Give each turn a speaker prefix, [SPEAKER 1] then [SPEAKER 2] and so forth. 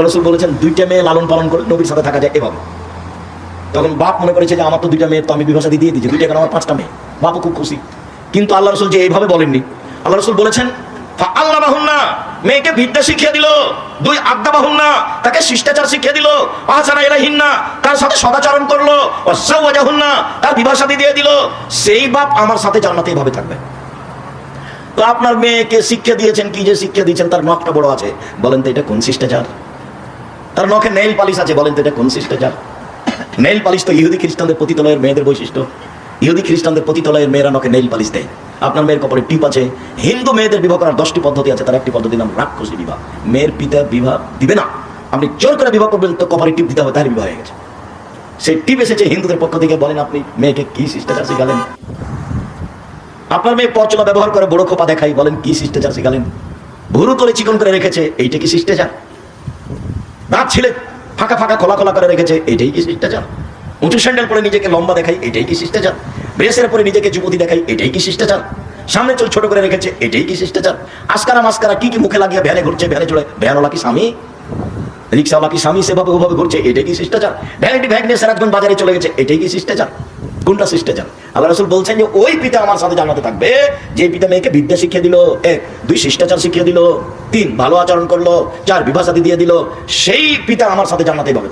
[SPEAKER 1] রাসূল বলেছেন দুইটা মেয়ে লালন পালন করে নবীর সাথে থাকা যায় এভাবে। তখন বাপ মনে করেছে যে আমার তো দুইটা মেয়ে, তো আমি বিবাহ শাদী দিয়ে দিয়েছি, দুইটা কেন আমার 5টা মেয়ে। বাপও খুব খুশি। কিন্তু আল্লাহ রাসূল যে এইভাবে বলেননি। আল্লাহ রাসূল বলেছেন ফাআল্লামাহুন্না, মেয়েকে বিদ্যা শিখিয়ে দিল। 2 আদাবাহুন্না, তাকে শিষ্টাচার শিখিয়ে দিল। আহসানা ইলাইহিন্না, তার সাথে সদাচরণ করলো। ওয়াজাওয়াজাহুন্না, তার বিবাহ শাদী দিয়ে দিল। সেই বাপ আমার সাথে জান্নাতে এইভাবে থাকবে। তো আপনার মেয়েকে শিক্ষা দিয়েছেন, কি যে শিক্ষা দিয়েছেন, তার নখটা বড় আছে, বলেন তো এটা কোন শিষ্টাচার? তার নখে নেইল পালিশ আছে, বলেন তো এটা কোন শিষ্টাচার? নেইল পালিশ তো ইহুদি খ্রিস্টানদের পতিতালয়ের মেয়েদের বৈশিষ্ট্য। ইহুদি খ্রিস্টানদের পতিতালয়ের মেয়েরা নখে নেইল পালিশ দেয়। আপনার মেয়ের কপালে টিপ আছে। হিন্দু মেয়েদের বিবাহ করার 10টি পদ্ধতি আছে, তার একটি পদ্ধতির নাম রাক্ষসী বিবাহ। মেয়ের পিতা বিবাহ দিবে না, আপনি জোর করে বিবাহ করবেন তো কপালে টিপ দিতে হবে, তার বিবাহ হয়ে গেছে। সেই টিপ এসেছে হিন্দুদের পক্ষ থেকে। বলেন আপনি মেয়েকে কি শিষ্টাচার শিখালেন? আপনার মেয়ে পরচুলা ব্যবহার করে বড় খোপা দেখাই, বলেন কি শিষ্টাচার শিখালেন? ভুরু তলে চিকন করে রেখেছে, এইটা কি শিষ্টাচার? দাঁত ছিলে ফাঁকা ফাঁকা খোলা খোলা করে রেখেছে, এইটাই কি শিষ্টাচার? উঁচু স্যান্ডেল পরে নিজেকে লম্বা দেখাই, এটাই কি শিষ্টাচার? ব্রেসের পরে নিজেকে যুবতী দেখাই, এটাই কি শিষ্টাচার? সামনে চুল ছোট করে রেখেছে, এটাই কি শিষ্টাচার? আস্কারা মাস্কারা কি কি মুখে লাগিয়ে ভ্যানে ঘুরছে, ভ্যানে চড়ে, ভ্যানওয়ালা কি স্বামী, রিক্সাওয়ালা কি স্বামী, সেভাবে ওভাবে ঘুরছে, এটাই কি শিষ্টাচার? ভ্যানিটি ব্যাগ নিয়ে সারাক্ষণ বাজারে চলে গেছে, এটাই কি শিষ্টাচার? কোনটা শিষ্টাচার? আল্লাহ রাসূল বলছেন যে ওই পিতা আমার সাথে জান্নাতে থাকবে যে পিতা মেয়েকে বিদ্যা শিখিয়ে দিল, 1 2 শিষ্টাচার শিখিয়ে দিল, 3 ভালো আচরণ করলো, 4 বিবাহ শাদী দিয়ে দিল। সেই পিতা আমার সাথে জান্নাতে পাবে।